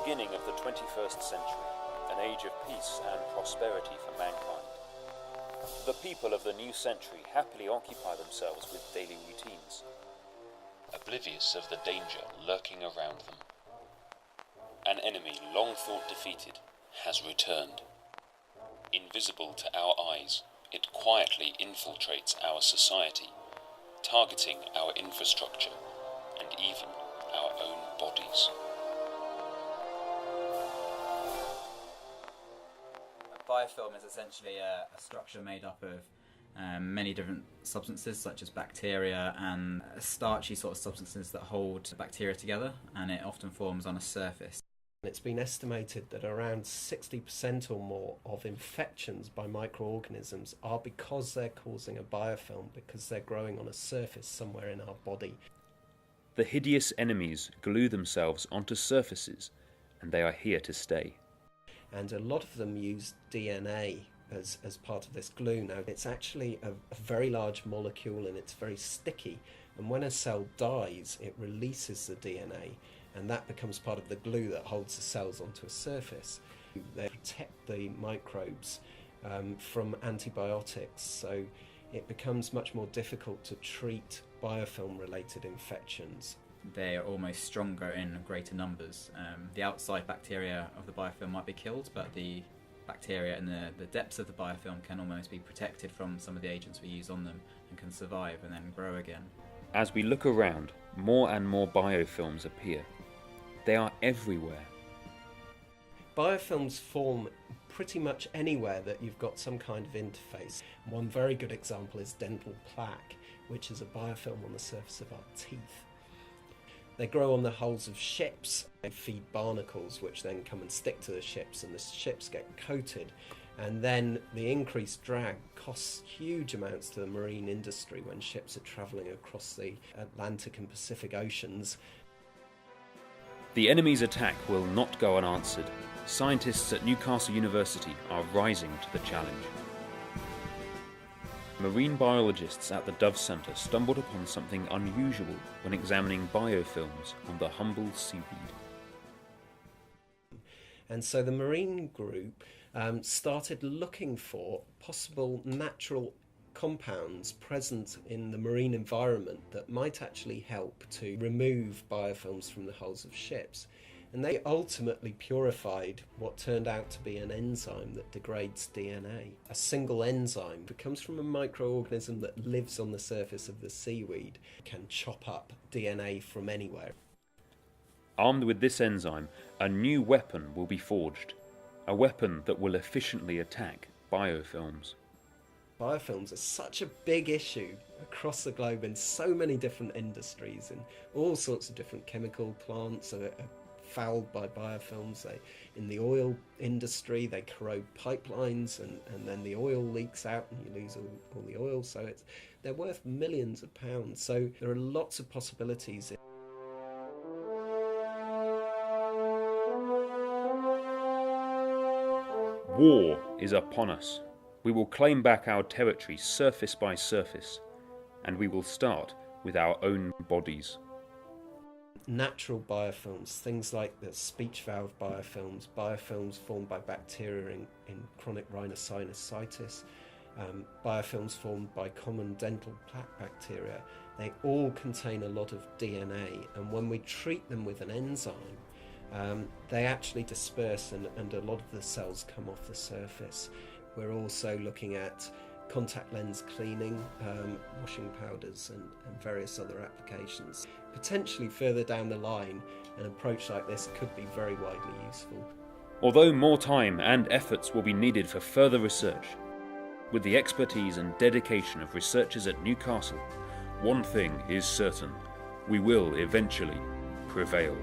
beginning of the 21st century, an age of peace and prosperity for mankind. The people of the new century happily occupy themselves with daily routines, oblivious of the danger lurking around them. An enemy long thought defeated has returned. Invisible to our eyes, it quietly infiltrates our society, targeting our infrastructure and even our own bodies. Biofilm is essentially a structure made up of many different substances such as bacteria and starchy sort of substances that hold bacteria together, and it often forms on a surface. It's been estimated that around 60% or more of infections by microorganisms are because they're causing a biofilm, because they're growing on a surface somewhere in our body. The hideous enemies glue themselves onto surfaces, and they are here to stay. And a lot of them use DNA as part of this glue. Now, it's actually a very large molecule and it's very sticky. And when a cell dies, it releases the DNA, and that becomes part of the glue that holds the cells onto a surface. They protect the microbes from antibiotics, so it becomes much more difficult to treat biofilm-related infections. They are almost stronger in greater numbers. The outside bacteria of the biofilm might be killed, but the bacteria in the depths of the biofilm can almost be protected from some of the agents we use on them and can survive and then grow again. As we look around, more and more biofilms appear. They are everywhere. Biofilms form pretty much anywhere that you've got some kind of interface. One very good example is dental plaque, which is a biofilm on the surface of our teeth. They grow on the hulls of ships. They feed barnacles, which then come and stick to the ships, and the ships get coated. And then the increased drag costs huge amounts to the marine industry when ships are travelling across the Atlantic and Pacific Oceans. The enemy's attack will not go unanswered. Scientists at Newcastle University are rising to the challenge. Marine biologists at the Dove Centre stumbled upon something unusual when examining biofilms on the humble seaweed. And so the marine group started looking for possible natural compounds present in the marine environment that might actually help to remove biofilms from the hulls of ships. And they ultimately purified what turned out to be an enzyme that degrades DNA. A single enzyme that comes from a microorganism that lives on the surface of the seaweed can chop up DNA from anywhere. Armed with this enzyme, a new weapon will be forged. A weapon that will efficiently attack biofilms. Biofilms are such a big issue across the globe in so many different industries, and all sorts of different chemical plants are fouled by biofilms. In the oil industry, they corrode pipelines, and then the oil leaks out and you lose all the oil, so they're worth millions of pounds. So there are lots of possibilities. War is upon us. We will claim back our territory surface by surface, and we will start with our own bodies. Natural biofilms, things like the speech valve biofilms, biofilms formed by bacteria in chronic rhinosinusitis, biofilms formed by common dental plaque bacteria, they all contain a lot of DNA, and when we treat them with an enzyme, they actually disperse and a lot of the cells come off the surface. We're also looking at contact lens cleaning, washing powders and various other applications. Potentially further down the line, an approach like this could be very widely useful. Although more time and efforts will be needed for further research, with the expertise and dedication of researchers at Newcastle, one thing is certain: we will eventually prevail.